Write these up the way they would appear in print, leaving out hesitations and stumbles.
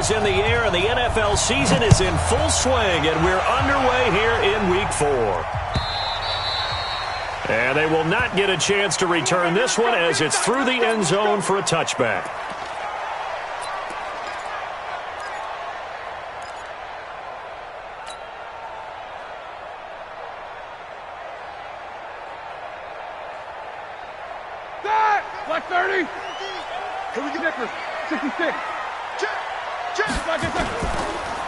is in the air, and the NFL season is in full swing, and we're underway here in Week 4. And they will not get a chance to return this one as it's through the end zone for a touchback. Black 30. Here we go. 66.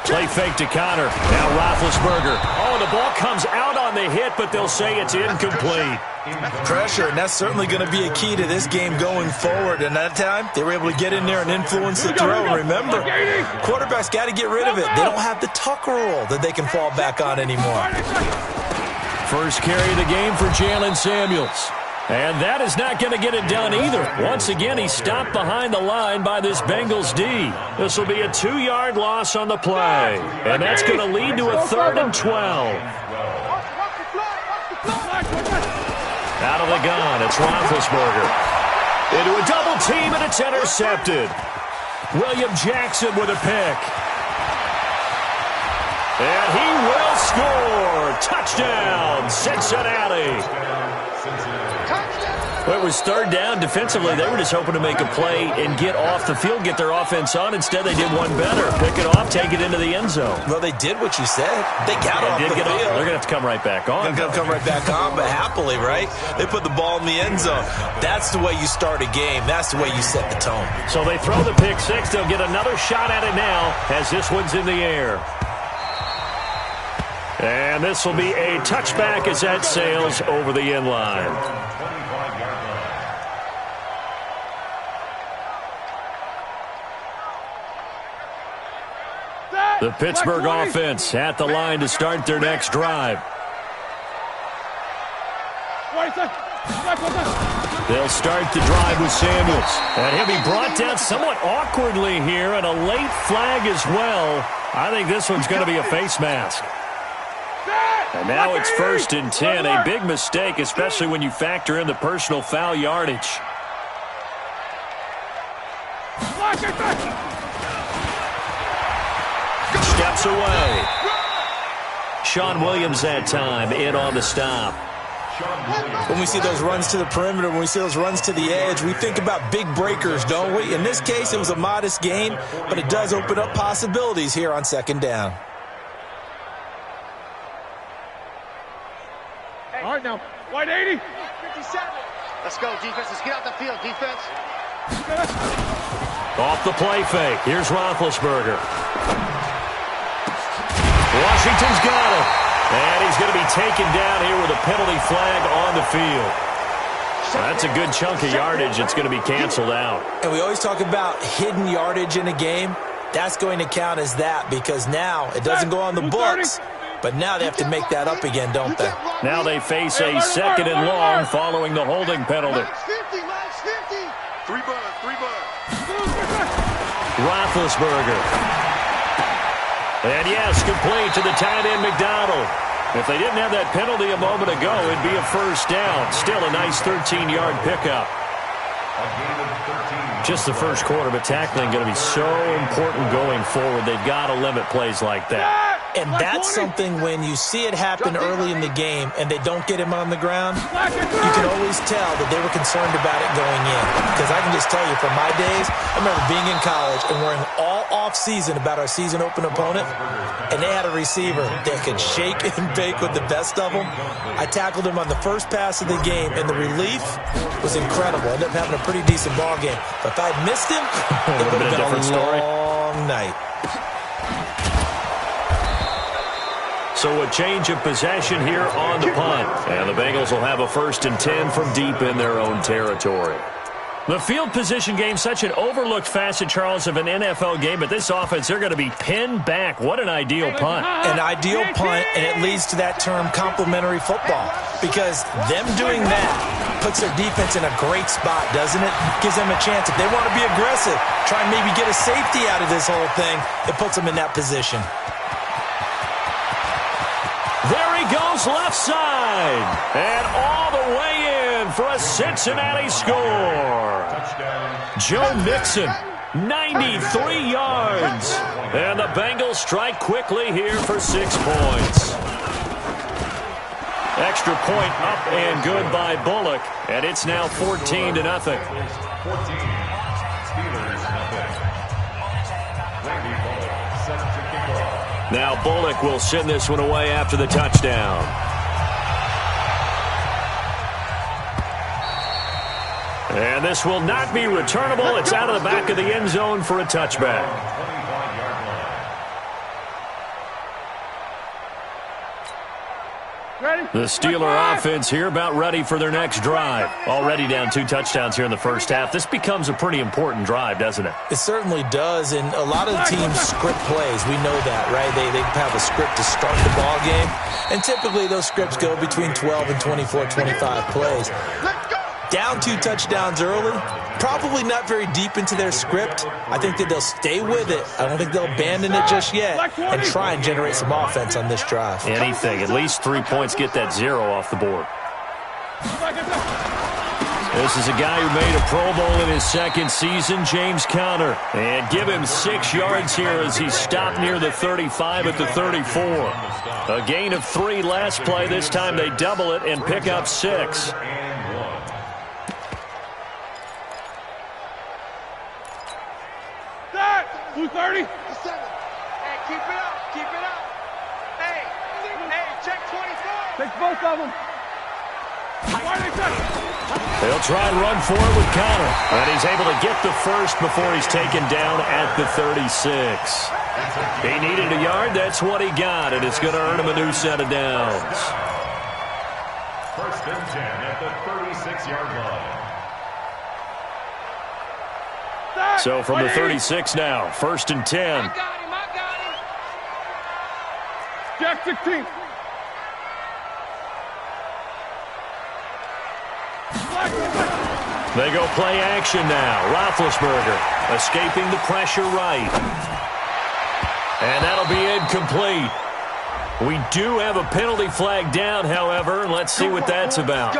Play fake to Connor. Now Roethlisberger. Oh, the ball comes out on the hit, but they'll say it's incomplete. Pressure, and that's certainly going to be a key to this game going forward. And that time, they were able to get in there and influence the throw. Remember, quarterbacks got to get rid of it. They don't have the tuck rule that they can fall back on anymore. First carry of the game for Jalen Samuels. And that is not going to get it done either. Once again, he's stopped behind the line by this Bengals D. This will be a 2-yard loss on the play. And that's going to lead to a 3rd and 12. Out of the gun, it's Roethlisberger. Into a double team, and it's intercepted. William Jackson with a pick. And he will score. Touchdown, Cincinnati. Well, it was 3rd down. Defensively, they were just hoping to make a play and get off the field, get their offense on. Instead, they did one better. Pick it off, take it into the end zone. Well, they did what you said. They got off the field. They're going to have to come right back on. They're going to come right back on, but happily, right? They put the ball in the end zone. That's the way you start a game. That's the way you set the tone. So they throw the pick six. They'll get another shot at it now as this one's in the air. And this will be a touchback as that sails over the end line. The Pittsburgh offense at the line to start their next drive. They'll start the drive with Samuels. And he'll be brought down somewhat awkwardly here, and a late flag as well. I think this one's going to be a face mask. And now it's 1st and 10. A big mistake, especially when you factor in the personal foul yardage. Steps away. Sean Williams that time in on the stop. When we see those runs to the perimeter, when we see those runs to the edge, we think about big breakers, don't we? In this case, it was a modest gain, but it does open up possibilities here on 2nd down. All right, now, wide 80. 57. Let's go, defense. Let's get out the field, defense. Off the play fake. Here's Roethlisberger. Washington's got him. And he's going to be taken down here with a penalty flag on the field. That's a good chunk of yardage. It's going to be canceled out. And we always talk about hidden yardage in a game. That's going to count as that because now it doesn't go on the books. But now they have to make that up again, don't they? Now they face a 2nd and long following the holding penalty. Last 50. 3 buds. Roethlisberger. And yes, complete to the tight end McDonald. If they didn't have that penalty a moment ago, it'd be a 1st down. Still a nice 13-yard pickup. Just the first quarter, but tackling going to be so important going forward. They've got to limit plays like that. And that's something when you see it happen early in the game and they don't get him on the ground, you can always tell that they were concerned about it going in. Because I can just tell you from my days, I remember being in college and worrying all off-season about our season open opponent, and they had a receiver that could shake and bake with the best of them. I tackled him on the first pass of the game, and the relief was incredible. I ended up having a pretty decent ball game. But if I'd missed him, it would have been a long night. So a change of possession here on the punt. And the Bengals will have a 1st and 10 from deep in their own territory. The field position game, such an overlooked facet, Charles, of an NFL game. But this offense, they're going to be pinned back. What an ideal punt. An ideal punt, and it leads to that term complementary football. Because them doing that puts their defense in a great spot, doesn't it? Gives them a chance. If they want to be aggressive, try and maybe get a safety out of this whole thing, it puts them in that position. There he goes left side. And all the way in for a Cincinnati score. Joe Mixon, 93 yards. will strike quickly here for 6 points. Extra point up and good by Bullock, and it's now 14-0. Now Bullock will send this one away after the touchdown. And this will not be returnable. It's out of the back of the end zone for a touchback. The Steeler offense here about ready for their next drive. Already down 2 touchdowns here in the first half. This becomes a pretty important drive, doesn't it? It certainly does, and a lot of the teams script plays. We know that, right? They have a script to start the ball game, and typically those scripts go between 12 and 24, 25 plays. Down 2 touchdowns early, probably not very deep into their script. I think that they'll stay with it. I don't think they'll abandon it just yet and try and generate some offense on this drive. Anything. At least 3 points, get that 0 off the board. This is a guy who made a Pro Bowl in his 2nd season, James Conner. And give him 6 yards here as he stopped near the 35 at the 34. A gain of 3 last play. This time they double it and pick up 6. Blue 30. Hey, keep it up. Keep it up. Hey, check 24. Take both of them. Why are they touching? They'll try and run for it with Conner. And he's able to get the first before he's taken down at the 36. He needed a yard. That's what he got. And it's going to earn him a new set of downs. 1st and 10 at the 36-yard line. So from the 36 now, 1st and 10. I got him. Jack 16. They go play action now. Roethlisberger escaping the pressure right. And that'll be incomplete. We do have a penalty flag down, however. Let's see what that's about.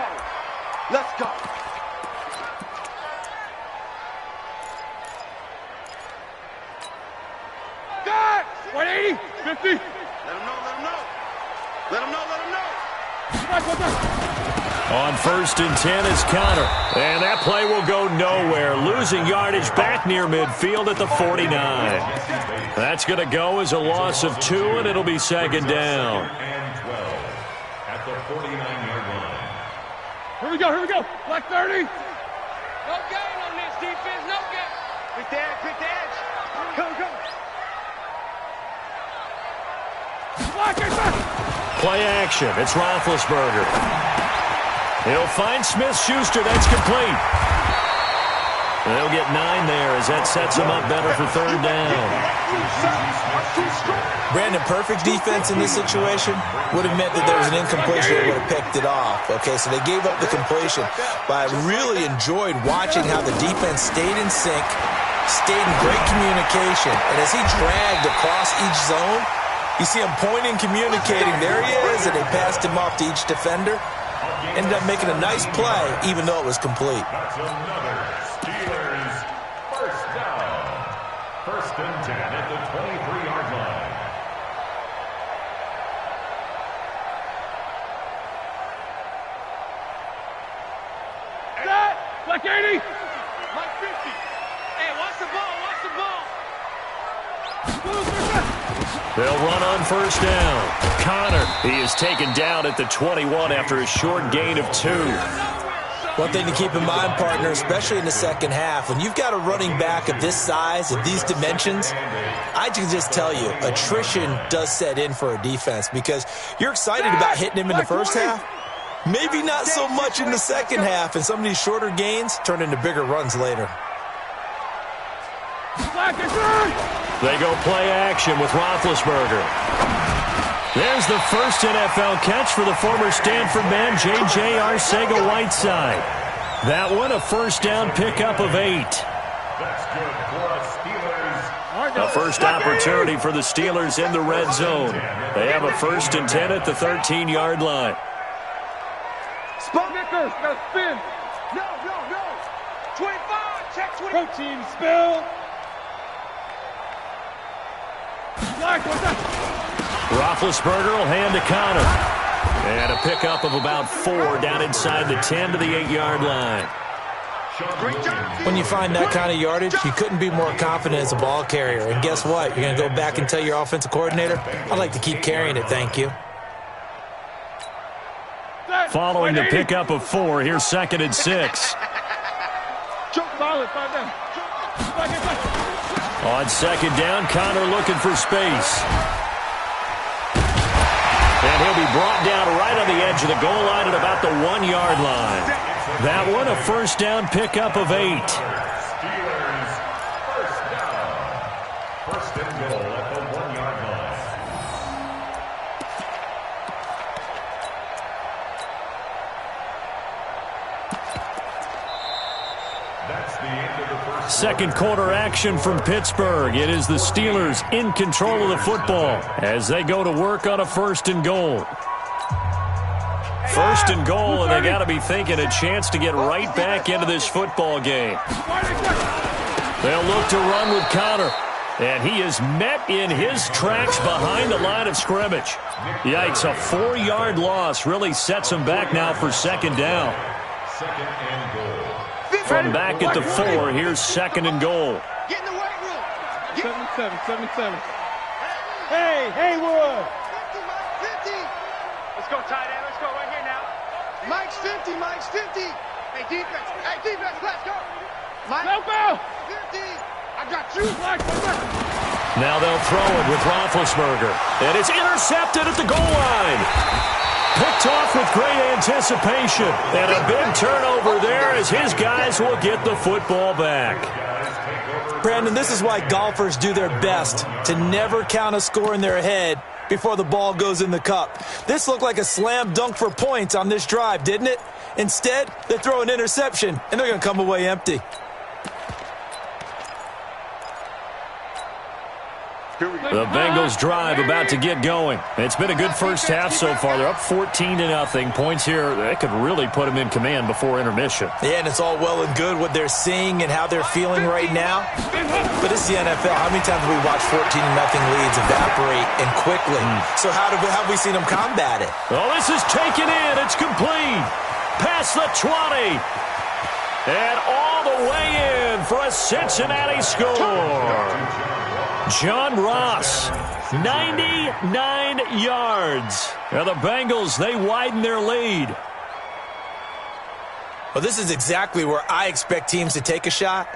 Let's go. Got 180. 50. Let him know. Let him know. On 1st and 10 is Conner. And that play will go nowhere. Losing yardage back near midfield at the 49. That's going to go as a loss of 2, and it'll be 2nd down. And 12 at the 49-yard line. Here we go. Black 30. No gain on this defense. No gain. Pick the edge. Go. Black is Play action. It's Roethlisberger. He'll find Smith-Schuster. That's complete. They'll get 9 there as that sets him up better for 3rd down. Brandon, perfect defense in this situation would have meant that there was an incompletion that would have picked it off. Okay, so they gave up the completion. But I really enjoyed watching how the defense stayed in sync, stayed in great communication. And as he dragged across each zone, you see him pointing, communicating. There he is, and they passed him off to each defender. Ended up making a nice play, even though it was complete. That's another Steelers 1st down. 1st and 10 at the 23-yard line. Black 80. Black 50. Hey, watch the ball. They'll run on 1st down. Conner, he is taken down at the 21 after a short gain of 2. One thing to keep in mind, partner, especially in the second half, when you've got a running back of this size, of these dimensions, I can just tell you, attrition does set in for a defense because you're excited about hitting him in the first half. Maybe not so much in the second half, and some of these shorter gains turn into bigger runs later. They go play action with Roethlisberger. There's the first NFL catch for the former Stanford man, J.J. Arcega-Whiteside. That one, a 1st down pickup of 8. That's good for us Steelers. A first opportunity for the Steelers in the red zone. They have a 1st and 10 at the 13-yard line. Snickers, got to spin. No. 25, check 20. Protein spill. Roethlisberger will hand to Connor. And a pickup of about 4 down inside the 10 to the 8-yard line. When you find that kind of yardage, you couldn't be more confident as a ball carrier. And guess what? You're going to go back and tell your offensive coordinator, I'd like to keep carrying it, thank you. Following the pickup of 4, here's 2nd and 6. On 2nd down, Connor looking for space. And he'll be brought down right on the edge of the goal line at about the 1-yard line. That one, a 1st down pickup of 8. Steelers, 1st down. 1st and goal at the 1-yard line. That's the end of the first. Second quarter action from Pittsburgh. It is the Steelers in control of the football as they go to work on a 1st and goal. 1st and goal, and they got to be thinking a chance to get right back into this football game. They'll look to run with Connor, and he is met in his tracks behind the line of scrimmage. Yikes, a 4-yard loss really sets him back now for 2nd down. 2nd and goal. From back at the 4, here's 2nd and goal. Get in the weight room. 7-7. Hey, Haywood. 50. Let's go, tight end. Let's go right here now. Mike's 50. Hey, defense, let's go. Mike, Go. 50. I got you. Now they'll throw it with Roethlisberger. And it's intercepted at the goal line. Picked off with great anticipation. And a big turnover there as his guys will get the football back. Brandon, this is why golfers do their best to never count a score in their head before the ball goes in the cup. This looked like a slam dunk for points on this drive, didn't it? Instead, they throw an interception, and they're going to come away empty. The Bengals drive about to get going. It's been a good first half so far. They're up 14-0. Points here, they could really put them in command before intermission. Yeah, and it's all well and good what they're seeing and how they're feeling right now. But it's the NFL. How many times have we watched 14-0 leads evaporate and quickly? So how have we seen them combat it? Oh, this is taken in. It's complete. Past the 20. And all the way in for a Cincinnati score. John Ross, 99 yards. Now the Bengals, they widen their lead. Well, this is exactly where I expect teams to take a shot.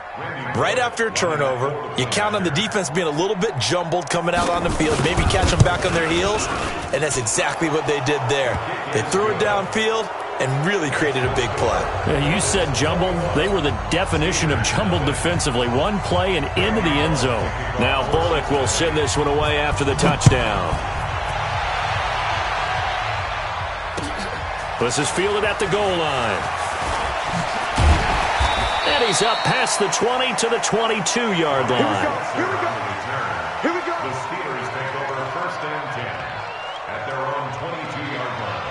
Right after a turnover, you count on the defense being a little bit jumbled coming out on the field, maybe catch them back on their heels, and that's exactly what they did there. They threw it downfield and really created a big play. Yeah, you said jumbled. They were the definition of jumbled defensively. One play and into the end zone. Now Bullock will send this one away after the touchdown. This is fielded at the goal line. And he's up past the 20 to the 22-yard line. Here we go. The Steelers take over 1st and 10 at their own 22-yard line.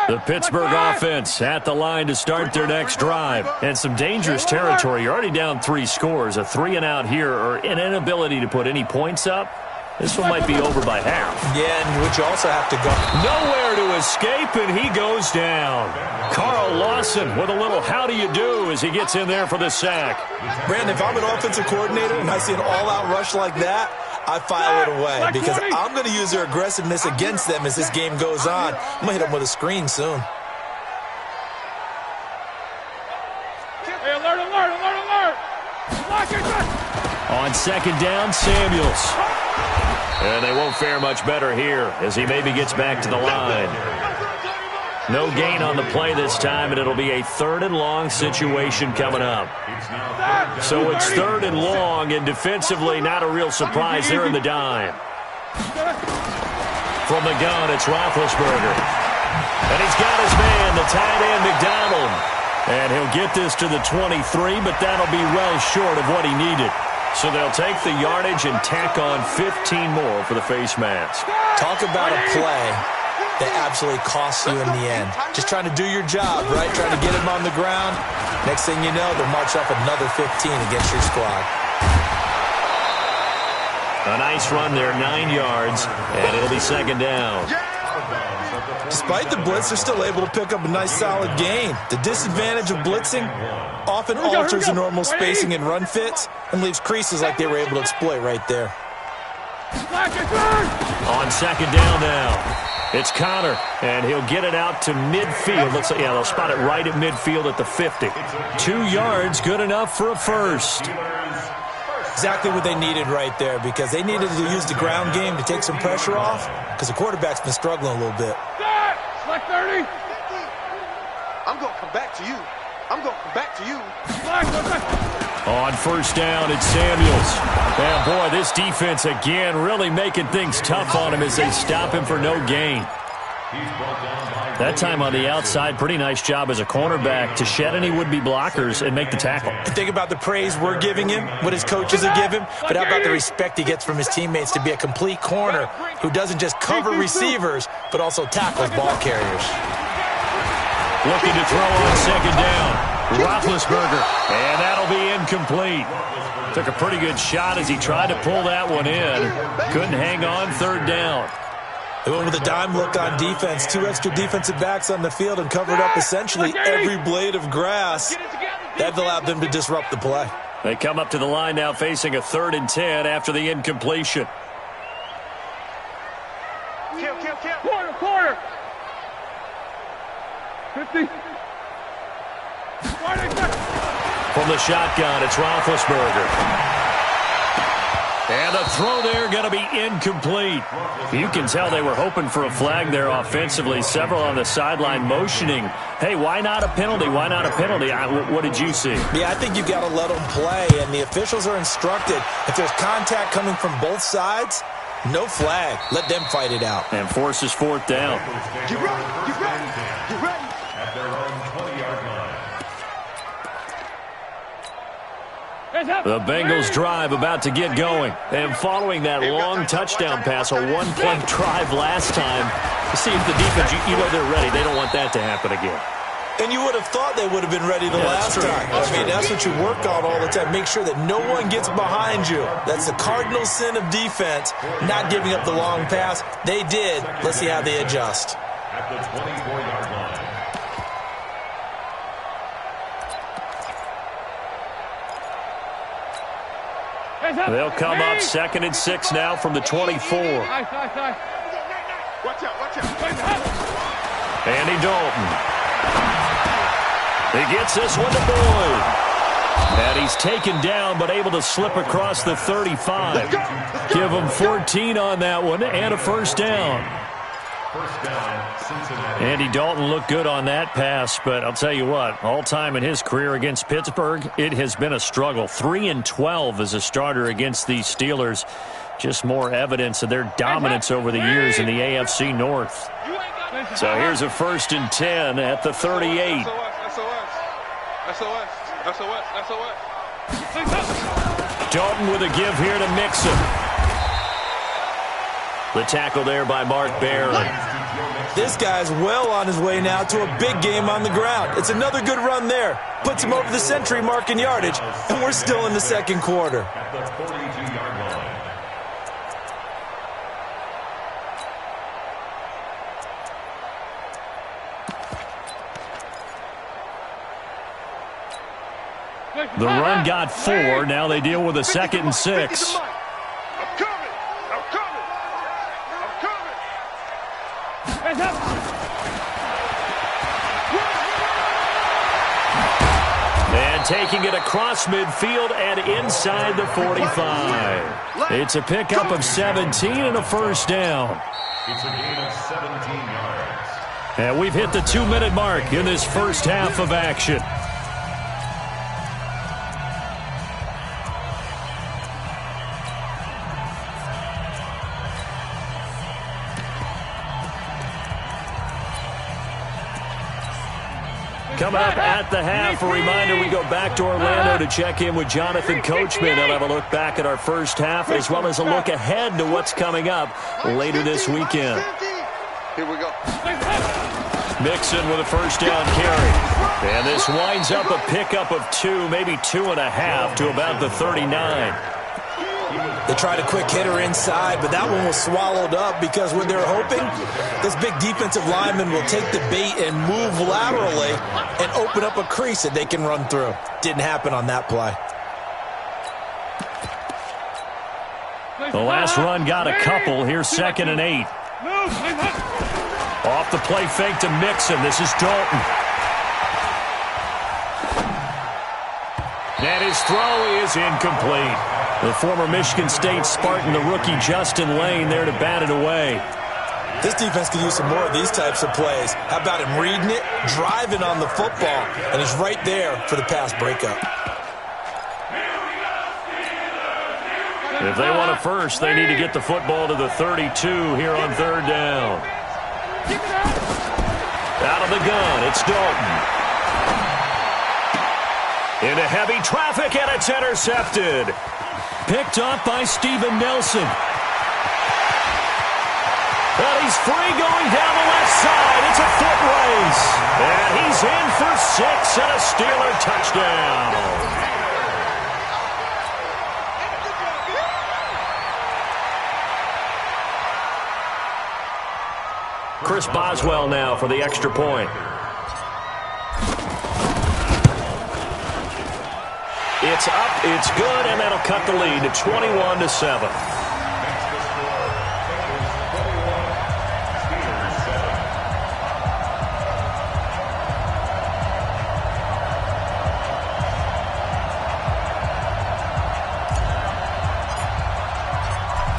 The Pittsburgh offense at the line to start their next drive. And some dangerous territory. You're already down 3 scores. A 3-and-out here or an inability to put any points up. This one might be over by half. Yeah, and which you also have to go. Nowhere to escape, and he goes down. Carl Lawson with a little how do you do as he gets in there for the sack. Brandon, if I'm an offensive coordinator and I see an all-out rush like that, I file it away because I'm going to use their aggressiveness against them as this game goes on. I'm going to hit them with a screen soon. Hey, alert. On 2nd down, Samuels. And they won't fare much better here as he maybe gets back to the line. No gain on the play this time, and it'll be a 3rd and long situation coming up. So it's 3rd and long, and defensively not a real surprise there in the dime. From the gun, it's Roethlisberger. And he's got his man, the tight end, McDonald. And he'll get this to the 23, but that'll be well short of what he needed. So they'll take the yardage and tack on 15 more for the face mask. Talk about a play that absolutely costs you in the end. Just trying to do your job, right? Trying to get him on the ground. Next thing you know, they'll march off another 15 against your squad. A nice run there, 9 yards, and it'll be second down. Despite the blitz, they're still able to pick up a nice, solid gain. The disadvantage of blitzing often alters the normal spacing and run fits and leaves creases like they were able to exploit right there. On second down now, it's Connor, and he'll get it out to midfield. Looks like, yeah, they'll spot it right at midfield at the 50. 2 yards, good enough for a first. Exactly what they needed right there, because they needed to use the ground game to take some pressure off, because the quarterback's been struggling a little bit. Like 30. I'm going to come back to you. I'm going to come back to you. On first down, it's Samuels. And boy, this defense again really making things tough on him as they stop him for no gain. That time on the outside, pretty nice job as a cornerback to shed any would-be blockers and make the tackle. Think about the praise we're giving him, what his coaches have given him, but how about the respect he gets from his teammates to be a complete corner who doesn't just cover receivers, but also tackles ball carriers. Looking to throw on second down. Roethlisberger, and that'll be incomplete. Took a pretty good shot as he tried to pull that one in. Couldn't hang on, third down. They went with a dime look on defense. 2 extra defensive backs on the field and covered up essentially every blade of grass. That allowed them to disrupt the play. They come up to the line now facing a 3rd and 10 after the incompletion. Kill. Quarter. 50. From the shotgun, it's Roethlisberger. And the throw there going to be incomplete. You can tell they were hoping for a flag there offensively. Several on the sideline motioning. Hey, why not a penalty? Why not a penalty? What did you see? Yeah, I think you've got to let them play, and the officials are instructed. If there's contact coming from both sides, no flag. Let them fight it out. And forces 4th down. Get ready. At their own 20-yard line. The Bengals drive about to get going. And following that long touchdown pass, a one-play drive last time, you see if the defense, you know they're ready. They don't want that to happen again. And you would have thought they would have been ready the last time. That's what you work on all the time. Make sure that no one gets behind you. That's the cardinal sin of defense, not giving up the long pass. They did. Let's see how they adjust. At the 24-yard line. They'll come up 2nd and 6 now from the 24. Watch out. Andy Dalton. He gets this one to Boyd. And he's taken down but able to slip across the 35. Give him 14 on that one and a first down. First down, Cincinnati. Andy Dalton looked good on that pass, but I'll tell you what, all time in his career against Pittsburgh, it has been a struggle. 3-12 as a starter against these Steelers. Just more evidence of their dominance over the years in the AFC North. So here's a 1st and 10 at the 38. Dalton with a give here to Mixon. The tackle there by Mark Barron. This guy's well on his way now to a big game on the ground. It's another good run there. Puts him over the century mark in yardage, and we're still in the 2nd quarter. At the 42-yard line. The run got 4. Now they deal with a 2nd and 6. And taking it across midfield and inside the 45. It's a pickup of 17 and a first down. It's a gain of 17 yards. And we've hit the 2-minute mark in this first half of action. Coming up at the half, a reminder, we go back to Orlando to check in with Jonathan Coachman. He'll have a look back at our first half as well as a look ahead to what's coming up later this weekend. Here we go. Mixon with a first down carry. And this winds up a pickup of 2, maybe 2.5 to about the 39. They tried a quick hitter inside, but that one was swallowed up because what they're hoping, this big defensive lineman will take the bait and move laterally and open up a crease that they can run through. Didn't happen on that play. The last run got a couple. Here's 2nd and 8. Off the play fake to Mixon. This is Dalton. And his throw is incomplete. The former Michigan State Spartan, the rookie Justin Lane, there to bat it away. This defense could use some more of these types of plays. How about him reading it, driving on the football, and he's right there for the pass breakup. If they want a first, they need to get the football to the 32 here on 3rd down. Out of the gun, it's Dalton. Into heavy traffic, and it's intercepted. Picked up by Steven Nelson. But he's free going down the left side. It's a foot race. And he's in for 6 and a Steeler touchdown. Chris Boswell now for the extra point. It's up, it's good, and that'll cut the lead to 21-7.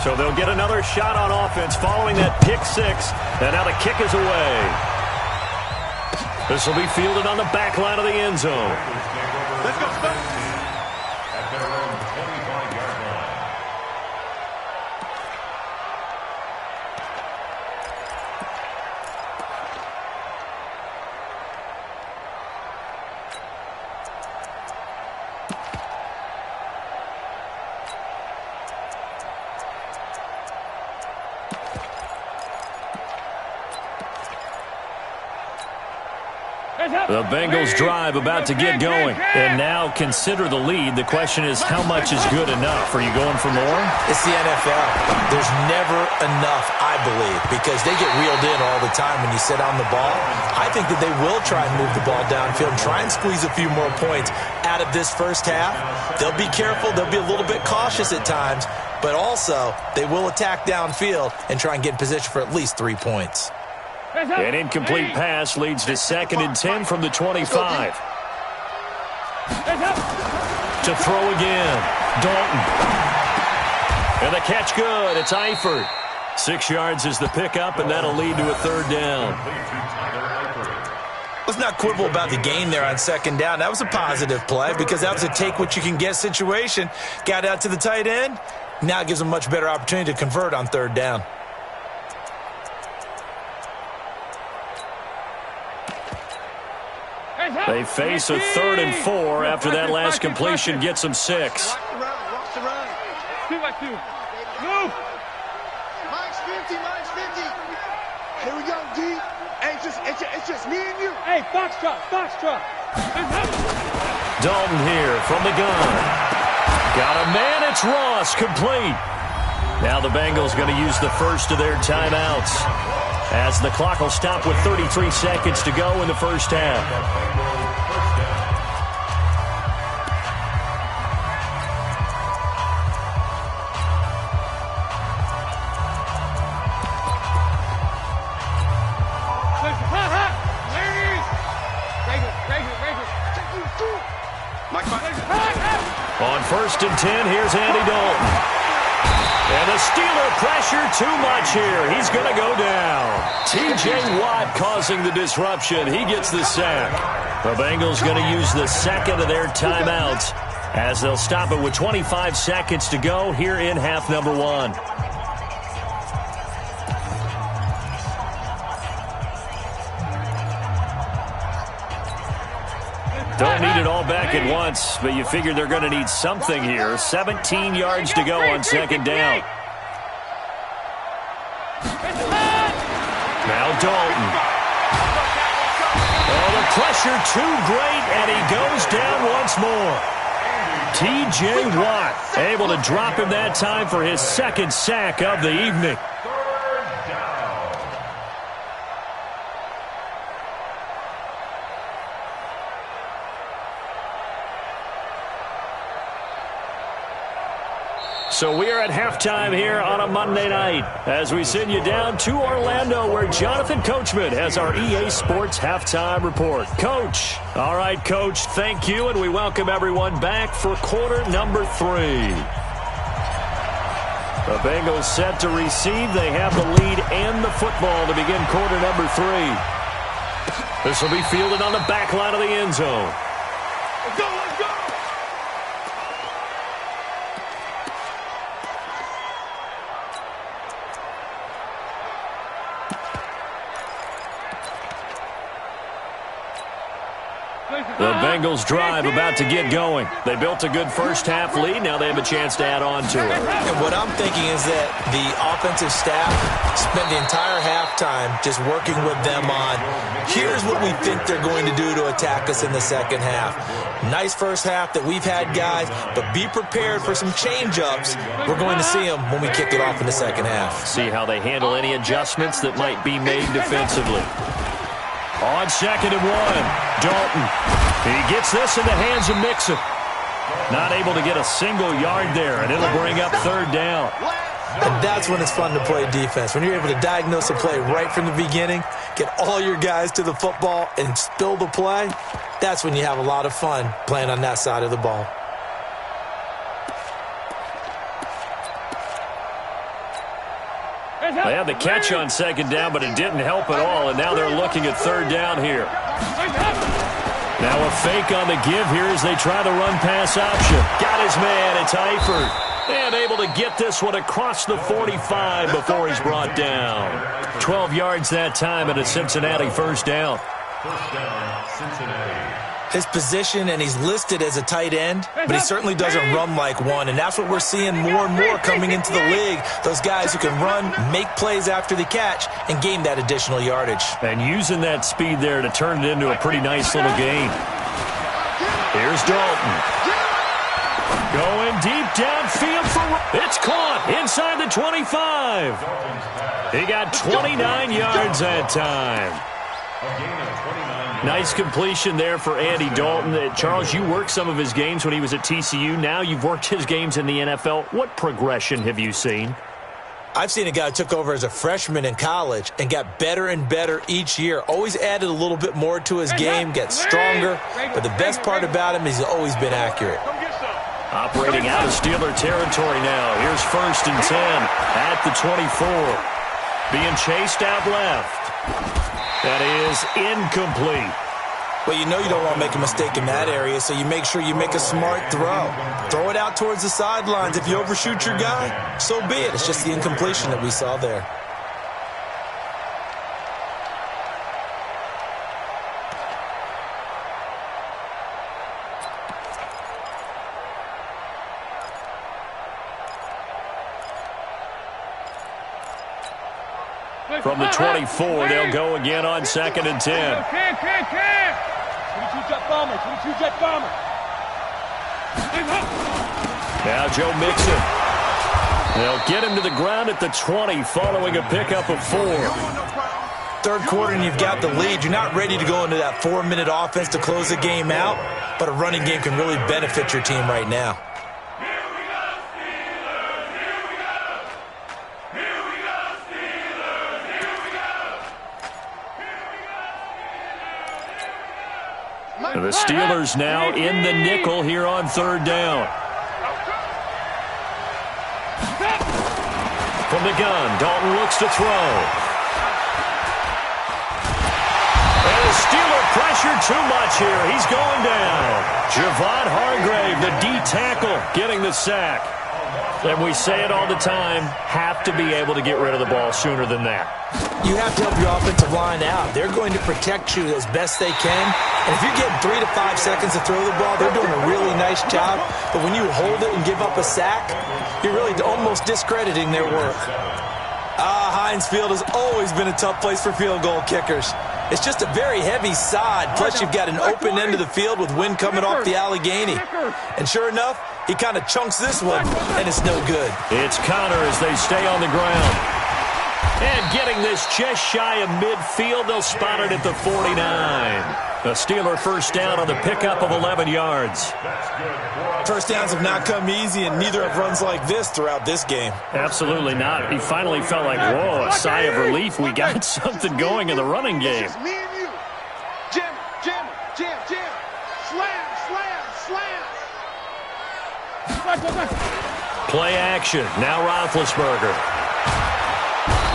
So they'll get another shot on offense following that pick 6, and now the kick is away. This will be fielded on the back line of the end zone. Let's go, Spurs. At their own 25-yard line. The Bengals drive about to get going. And now consider the lead. The question is, how much is good enough? Are you going for more? It's the NFL. There's never enough, I believe, because they get reeled in all the time when you sit on the ball. I think that they will try and move the ball downfield and try and squeeze a few more points out of this first half. They'll be careful. They'll be a little bit cautious at times, but also they will attack downfield and try and get in position for at least 3 points. An incomplete pass leads to 2nd and 10 from the 25. To throw again, Dalton. And the catch good. It's Eifert. 6 yards is the pickup, and that'll lead to a 3rd down. Let's not quibble about the gain there on 2nd down. That was a positive play because that was a take-what-you-can-get situation. Got out to the tight end. Now it gives them a much better opportunity to convert on 3rd down. They face a 3rd and 4 after that last completion gets them 6. Watch the run. 2-by-2. Move. Mike's 50, Mike's 50. Here we go, D. Hey, it's just me and you. Hey, box truck. Dalton here from the gun. Got a man, it's Ross, complete. Now the Bengals going to use the first of their timeouts, as the clock will stop with 33 seconds to go in the first half. On 1st and 10, here's Andy Dalton. And the Steeler pressure too much here. He's going to go down. T.J. Watt causing the disruption. He gets the sack. The Bengals going to use the 2nd of their timeouts as they'll stop it with 25 seconds to go here in half number 1. Don't need it all back at once, but you figure they're going to need something here. 17 yards to go on 2nd down. Now Dalton. Oh, the pressure too great, and he goes down once more. T.J. Watt able to drop him that time for his second sack of the evening. So we are at halftime here on a Monday night as we send you down to Orlando where Jonathan Coachman has our EA Sports halftime report. Coach. All right, Coach, thank you, and we welcome everyone back for quarter number 3. The Bengals set to receive. They have the lead and the football to begin quarter number 3. This will be fielded on the back line of the end zone. Let's go, let's go! The Bengals drive about to get going. They built a good first half lead. Now they have a chance to add on to it. And what I'm thinking is that the offensive staff spent the entire halftime just working with them on, here's what we think they're going to do to attack us in the second half. Nice first half that we've had, guys, but be prepared for some change-ups. We're going to see them when we kick it off in the second half. See how they handle any adjustments that might be made defensively. On 2nd and 1, Dalton. He gets this in the hands of Mixon. Not able to get a single yard there, and it'll bring up 3rd down. And that's when it's fun to play defense. When you're able to diagnose a play right from the beginning, get all your guys to the football and spill the play, that's when you have a lot of fun playing on that side of the ball. They had the catch on 2nd down, but it didn't help at all, and now they're looking at 3rd down here. Now a fake on the give here as they try the run-pass option. Got his man, it's Eifert. And able to get this one across the 45 before he's brought down. 12 yards that time, and a Cincinnati 1st down. 1st down, Cincinnati. His position, and he's listed as a tight end, but he certainly doesn't run like one, and that's what we're seeing more and more coming into the league. Those guys who can run, make plays after the catch, and gain that additional yardage. And using that speed there to turn it into a pretty nice little gain. Here's Dalton. Going deep downfield for... It's caught inside the 25. He got 29 yards that time. Nice completion there for Andy Dalton. Charles, you worked some of his games when he was at TCU. Now you've worked his games in the NFL. What progression have you seen? I've seen a guy who took over as a freshman in college and got better and better each year. Always added a little bit more to his game, gets stronger. But the best part about him is he's always been accurate. Operating out of Steeler territory now. Here's 1st and 10 at the 24. Being chased out left. That is incomplete. Well, you know you don't want to make a mistake in that area, so you make sure you make a smart throw. Throw it out towards the sidelines. If you overshoot your guy, so be it. It's just the incompletion that we saw there. From the 24, they'll go again on 2nd and 10. Can. 22 jet bomber, 22 jet bomber. Now Joe Mixon. They'll get him to the ground at the 20 following a pickup of 4. 3rd quarter and you've got the lead. You're not ready to go into that 4-minute offense to close the game out, but a running game can really benefit your team right now. The Steelers now in the nickel here on 3rd down. From the gun, Dalton looks to throw. And the Steeler pressure too much here. He's going down. Javon Hargrave, the D tackle, getting the sack. And we say it all the time, have to be able to get rid of the ball sooner than that. You have to help your offensive line out. They're going to protect you as best they can. And if you're getting 3 to 5 seconds to throw the ball, they're doing a really nice job. But when you hold it and give up a sack, you're really almost discrediting their work. Heinz Field has always been a tough place for field goal kickers. It's just a very heavy sod, plus you've got an open end of the field with wind coming off the Allegheny. And sure enough, he kind of chunks this one, and it's no good. It's Connor as they stay on the ground. And getting this just shy of midfield, they'll spot it at the 49. A Steeler first down on the pickup of 11 yards. First downs have not come easy, and neither have runs like this throughout this game. Absolutely not. He finally felt like, whoa, a sigh of relief. We got something going in the running game. Me and you. Jam, jam, jam, jam. Slam, slam, slam. Play action. Now Roethlisberger.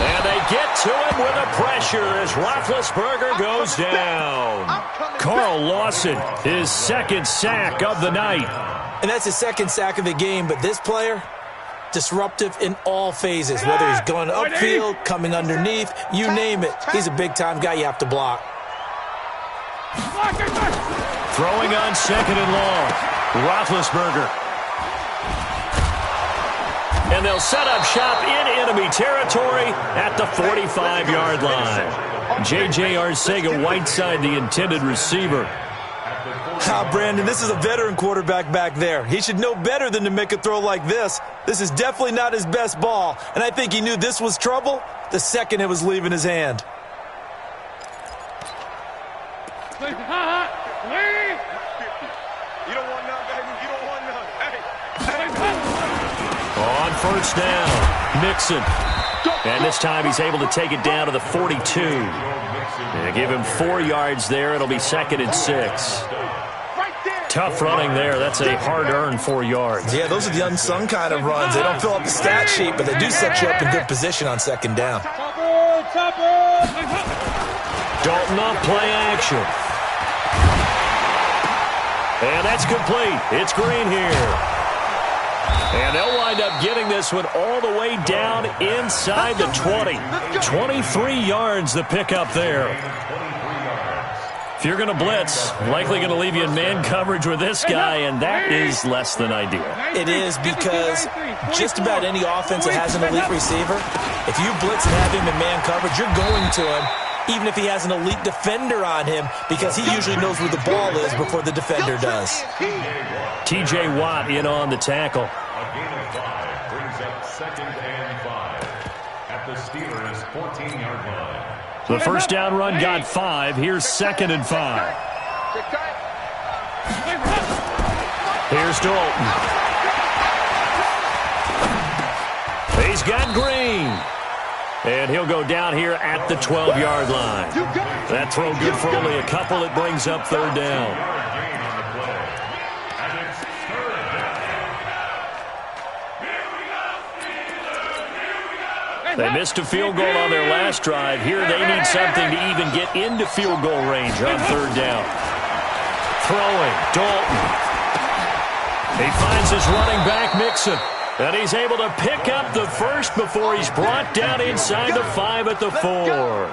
And they get to him with a pressure as Roethlisberger goes down. Carl Lawson, his second sack of the night. And that's his second sack of the game, but this player, disruptive in all phases, whether he's going upfield, coming underneath, you name it. He's a big-time guy you have to block. Throwing on second and long. Roethlisberger. And they'll set up shop in enemy territory at the 45-yard line. J.J. Arcega-Whiteside, the intended receiver. Brandon, this is a veteran quarterback back there. He should know better than to make a throw like this. This is definitely not his best ball, and I think he knew this was trouble the second it was leaving his hand. You don't want none, baby. You don't want none. On first down, Mixon. And this time he's able to take it down to the 42. And give him 4 yards there. It'll be 2nd and 6. Tough running there. That's a hard-earned 4 yards. Yeah, those are the unsung kind of runs. They don't fill up the stat sheet, but they do set you up in good position on second down. Dalton on play action. And that's complete. It's Green here. And they'll wind up getting this one all the way down inside the 20. 23 yards the pickup there. If you're going to blitz, likely going to leave you in man coverage with this guy, and that is less than ideal. It is, because just about any offense that has an elite receiver, if you blitz and have him in man coverage, you're going to him, even if he has an elite defender on him, because he usually knows where the ball is before the defender does. T.J. Watt in on the tackle. A gain of 5 brings up 2nd and 5 at the Steelers' 14-yard line. The first down run got 5. Here's 2nd and 5. Here's Dalton. He's got Green. And he'll go down here at the 12-yard line. That throw good for only a couple. It brings up 3rd down. They missed a field goal on their last drive. Here they need something to even get into field goal range on 3rd down. Throwing, Dalton. He finds his running back, Mixon. And he's able to pick up the first before he's brought down inside the 5 at the 4.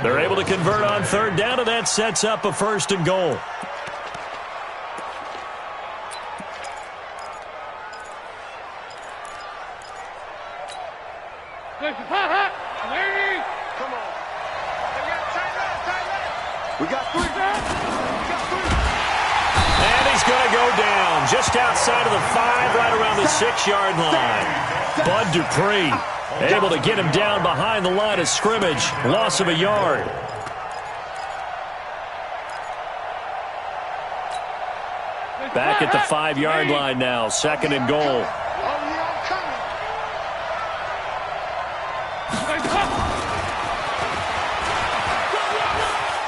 They're able to convert on 3rd down, and that sets up a 1st and goal. Come on. We got 3. And he's going to go down just outside of the 5, right around the 6-yard line. Bud Dupree able to get him down behind the line of scrimmage. Loss of a yard. Back at the 5-yard line now. 2nd and goal.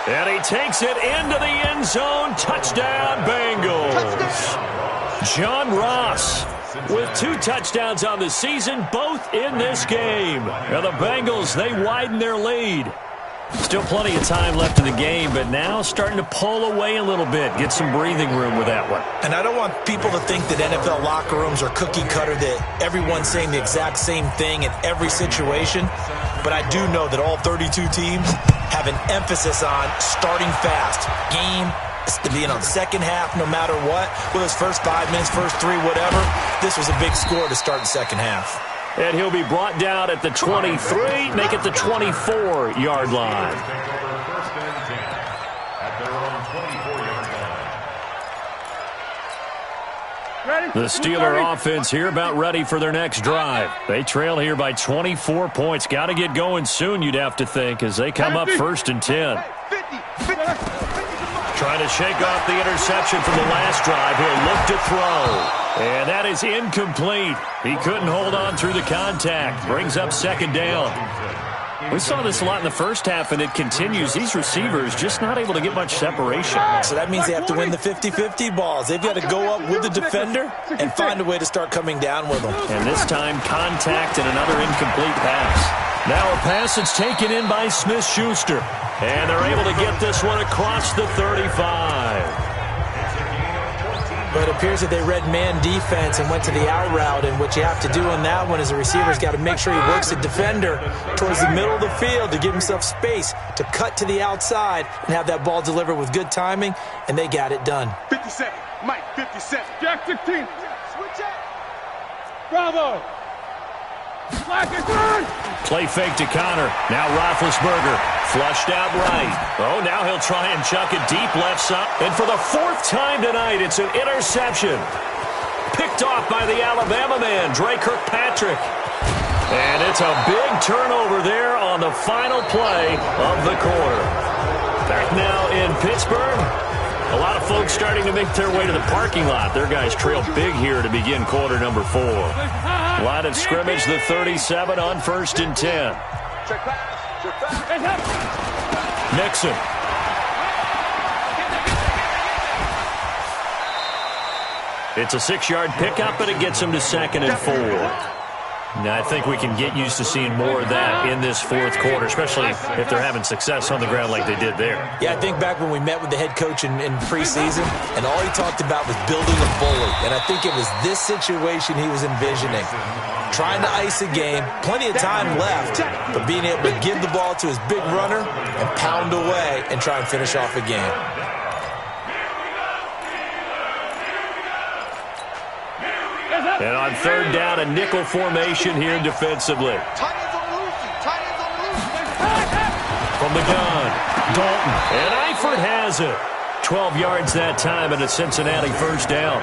And he takes it into the end zone. Touchdown, Bengals. John Ross with 2 touchdowns on the season, both in this game. And the Bengals, they widen their lead. Still plenty of time left in the game, but now starting to pull away a little bit. Get some breathing room with that one. And I don't want people to think that NFL locker rooms are cookie cutter, that everyone's saying the exact same thing in every situation. But I do know that all 32 teams have an emphasis on starting fast. Game, second half, no matter what. Whether it's first 5 minutes, first 3, whatever. This was a big score to start the second half. And he'll be brought down at the 23, make it the 24-yard line. The Steeler offense here about ready for their next drive. They trail here by 24 points. Got to get going soon, you'd have to think, as they come up 1st and 10. Trying to shake off the interception from the last drive. He'll look to throw. And that is incomplete. He couldn't hold on through the contact. Brings up 2nd down. We saw this a lot in the first half, and it continues. These receivers just not able to get much separation. So that means they have to win the 50-50 balls. They've got to go up with the defender and find a way to start coming down with them. And this time, contact and another incomplete pass. Now a pass that's taken in by Smith-Schuster. And they're able to get this one across the 35. But it appears that they read man defense and went to the out route, and what you have to do on that one is the receiver's got to make sure he works the defender towards the middle of the field to give himself space to cut to the outside and have that ball delivered with good timing, and they got it done. 57, Mike, 57. Jack 16. Switch it. Bravo. Slack is good. Play fake to Connor. Now Roethlisberger. Flushed out right. Oh, now he'll try and chuck it deep left side. And for the 4th time tonight, it's an interception. Picked off by the Alabama man, Dre Kirkpatrick. And it's a big turnover there on the final play of the quarter. Back now in Pittsburgh. A lot of folks starting to make their way to the parking lot. Their guys trail big here to begin quarter number 4. Line of scrimmage, the 37 on 1st and 10. Nixon. It's a 6-yard pickup, but it gets him to 2nd and 4. Now, I think we can get used to seeing more of that in this 4th quarter, especially if they're having success on the ground like they did there. Yeah, I think back when we met with the head coach in preseason, and all he talked about was building a bully. And I think it was this situation he was envisioning. Trying to ice a game, plenty of time left, but being able to give the ball to his big runner and pound away and try and finish off a game. And on 3rd down, a nickel formation here defensively. From the gun, Dalton. And Eifert has it. 12 yards that time and a Cincinnati 1st down.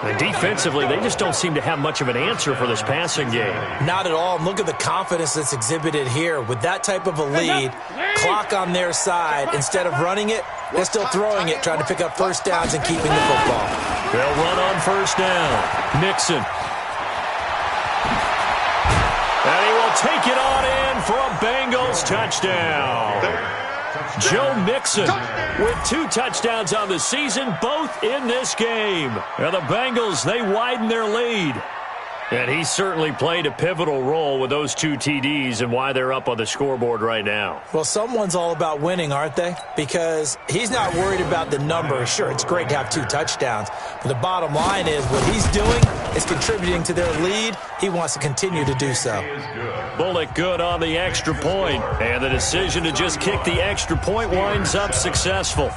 And defensively, they just don't seem to have much of an answer for this passing game. Not at all. And look at the confidence that's exhibited here. With that type of a lead, clock on their side, instead of running it, they're still throwing it, trying to pick up 1st downs and keeping the football. They'll run on 1st down. Nixon. And he will take it on in for a Bengals touchdown. Joe Mixon with 2 touchdowns on the season, both in this game. And the Bengals, they widen their lead. And he certainly played a pivotal role with those 2 TDs and why they're up on the scoreboard right now. Well, someone's all about winning, aren't they? Because he's not worried about the number. Sure, it's great to have 2 touchdowns. But the bottom line is what he's doing is contributing to their lead. He wants to continue to do so. Bullock good on the extra point. And the decision to just kick the extra point winds up successful.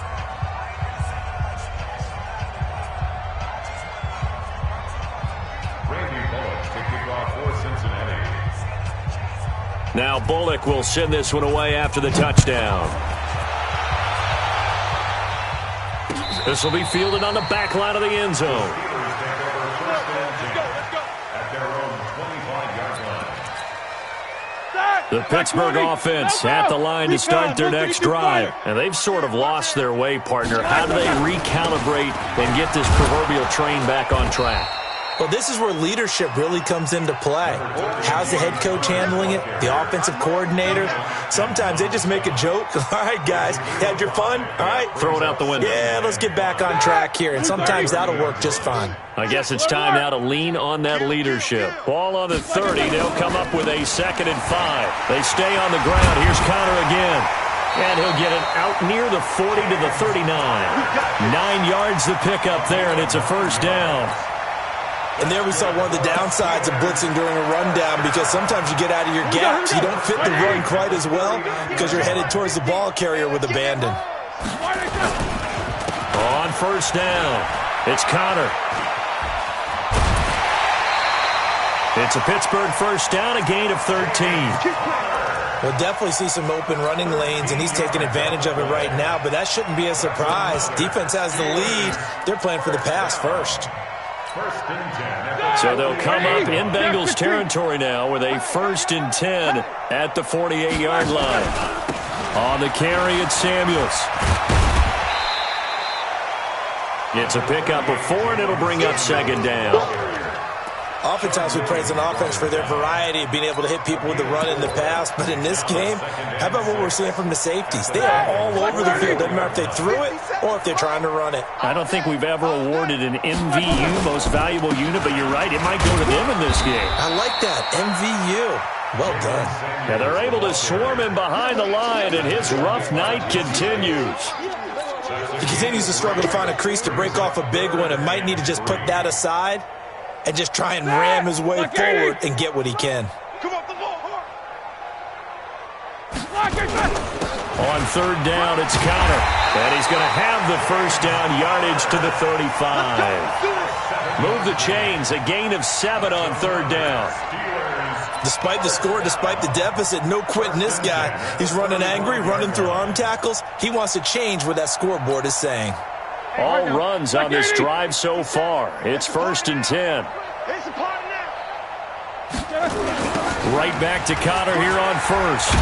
Now Bullock will send this one away after the touchdown. This will be fielded on the back line of the end zone. The Pittsburgh offense at the line to start their next drive. And they've sort of lost their way, partner. How do they recalibrate and get this proverbial train back on track? Well, this is where leadership really comes into play. How's the head coach handling it? The offensive coordinator? Sometimes they just make a joke. All right, guys, had your fun? All right. Throw it out the window. Yeah, let's get back on track here. And sometimes that'll work just fine. I guess it's time now to lean on that leadership. Ball on the 30. They'll come up with a 2nd and 5. They stay on the ground. Here's Connor again. And he'll get it out near the 40 to the 39. 9 yards to pick up there, and it's a 1st down. And there we saw one of the downsides of blitzing during a rundown, because sometimes you get out of your gaps. You don't fit the run quite as well because you're headed towards the ball carrier with abandon. On 1st down, it's Connor. It's a Pittsburgh first down, a gain of 13. We'll definitely see some open running lanes, and he's taking advantage of it right now, but that shouldn't be a surprise. Defense has the lead. They're playing for the pass first. So they'll come up in Bengals territory now with a 1st and 10 at the 48-yard line. On the carry, it's Samuels. It's a pickup of 4, and it'll bring up 2nd down. Oftentimes we praise an offense for their variety of being able to hit people with the run and the pass, but in this game, how about what we're seeing from the safeties? They are all over the field. Doesn't matter if they threw it or if they're trying to run it. I don't think we've ever awarded an MVU, most valuable unit, but you're right, it might go to them in this game. I like that, MVU. Well done. Yeah, they're able to swarm him behind the line, and his rough night continues. He continues to struggle to find a crease to break off a big one and might need to just put that aside and just try and ram his way forward and get what he can. On 3rd down, it's Connor. And he's going to have the first down yardage to the 35. Move the chains, a gain of 7 on 3rd down. Despite the score, despite the deficit, no quitting this guy. He's running angry, running through arm tackles. He wants to change what that scoreboard is saying. All runs on this drive so far. It's 1st and 10. Right back to Connor here on 1st.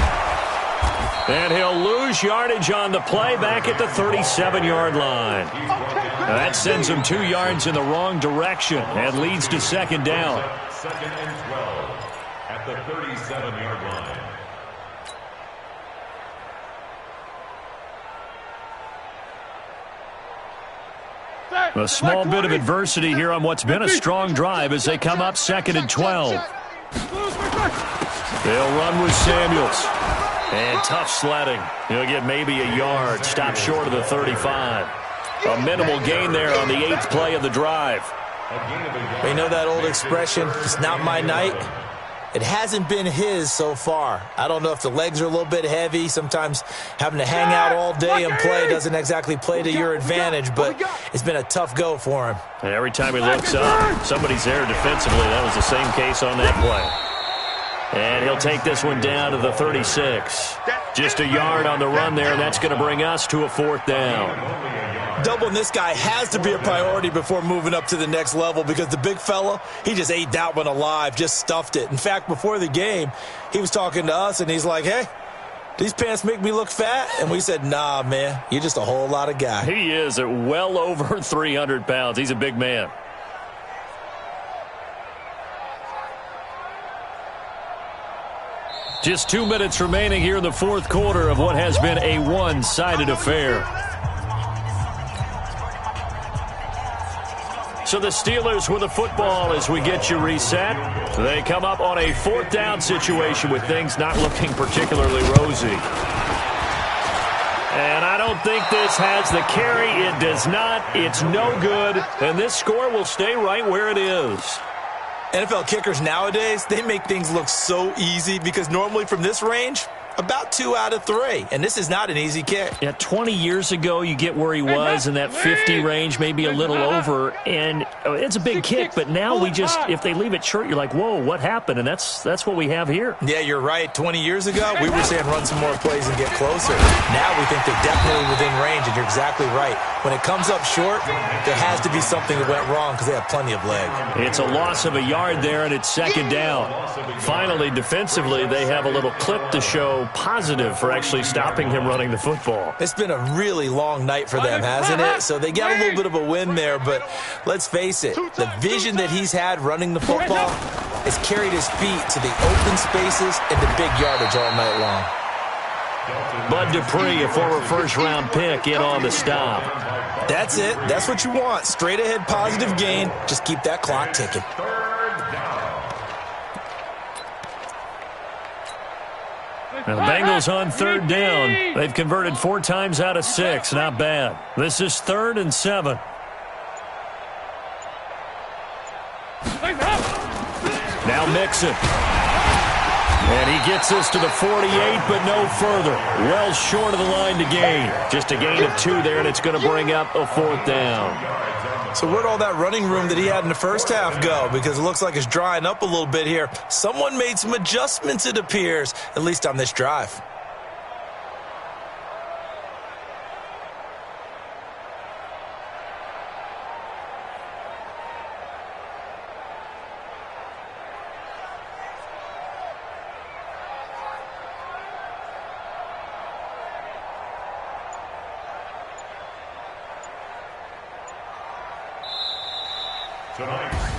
And he'll lose yardage on the play back at the 37-yard line. Now that sends him 2 yards in the wrong direction and leads to 2nd down. 2nd and 12 at the 37-yard line. A small bit of adversity here on what's been a strong drive as they come up 2nd and 12. They'll run with Samuels. And tough sledding. He'll get maybe a yard, stop short of the 35. A minimal gain there on the 8th play of the drive. You know that old expression, it's not my night? It hasn't been his so far. I don't know if the legs are a little bit heavy. Sometimes having to hang out all day and play doesn't exactly play to your advantage, but it's been a tough go for him. And every time he looks up, somebody's there defensively. That was the same case on that play. And he'll take this one down to the 36. Just a yard on the run there, and that's going to bring us to a 4th down. Doubling this guy has to be a priority before moving up to the next level because the big fella, he just ate that one alive, just stuffed it. In fact, before the game, he was talking to us, and he's like, hey, these pants make me look fat? And we said, nah, man, you're just a whole lot of guy. He is at well over 300 pounds. He's a big man. Just 2 minutes remaining here in the 4th quarter of what has been a one-sided affair. So the Steelers with the football as we get you reset. They come up on a 4th down situation with things not looking particularly rosy. And I don't think this has the carry. It does not. It's no good. And this score will stay right where it is. NFL kickers nowadays, they make things look so easy because normally from this range, about 2 out of 3. And this is not an easy kick. Yeah, 20 years ago, you get where he was in that 50 range, maybe a little over. And it's a big kick, but now we just, if they leave it short, you're like, whoa, what happened? And that's what we have here. Yeah, you're right. 20 years ago, we were saying run some more plays and get closer. Now we think they're definitely within range, and you're exactly right. When it comes up short, there has to be something that went wrong because they have plenty of leg. It's a loss of a yard there, and it's 2nd down. Finally, defensively, they have a little clip to show positive for actually stopping him running the football. It's been a really long night for them, hasn't it? So they got a little bit of a win there, but let's face it, the vision that he's had running the football has carried his feet to the open spaces and the big yardage all night long. Bud Dupree, a former first-round pick, in on the stop. That's it. That's what you want. Straight ahead positive gain. Just keep that clock ticking. Now the Bengals on 3rd down. They've converted 4 times out of 6. Not bad. This is 3rd and 7. Now Mixon. And he gets us to the 48, but no further. Well short of the line to gain. Just a gain of 2 there, and it's going to bring up a 4th down. So where'd all that running room that he had in the first half go? Because it looks like it's drying up a little bit here. Someone made some adjustments, it appears, at least on this drive.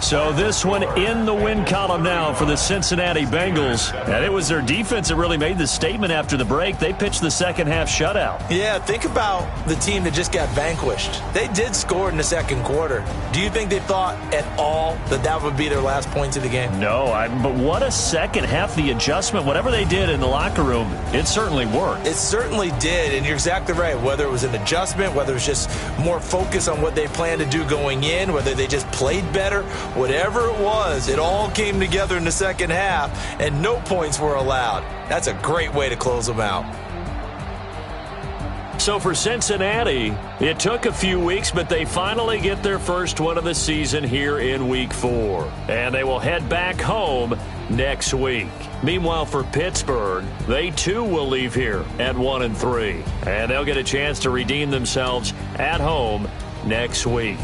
So this one in the win column now for the Cincinnati Bengals. And it was their defense that really made the statement after the break. They pitched the second half shutout. Yeah, think about the team that just got vanquished. They did score in the second quarter. Do you think they thought at all that that would be their last points of the game? No, but what a second half. The adjustment, whatever they did in the locker room, it certainly worked. It certainly did, and you're exactly right. Whether it was an adjustment, whether it was just more focus on what they planned to do going in, whether they just played better, whatever it was, it all came together in the second half, and no points were allowed. That's a great way to close them out. So for Cincinnati, it took a few weeks, but they finally get their first one of the season here in Week 4. And they will head back home next week. Meanwhile, for Pittsburgh, they too will leave here at 1-3. And they'll get a chance to redeem themselves at home next week.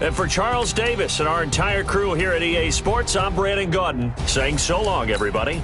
And for Charles Davis and our entire crew here at EA Sports, I'm Brandon Gaudin saying so long, everybody.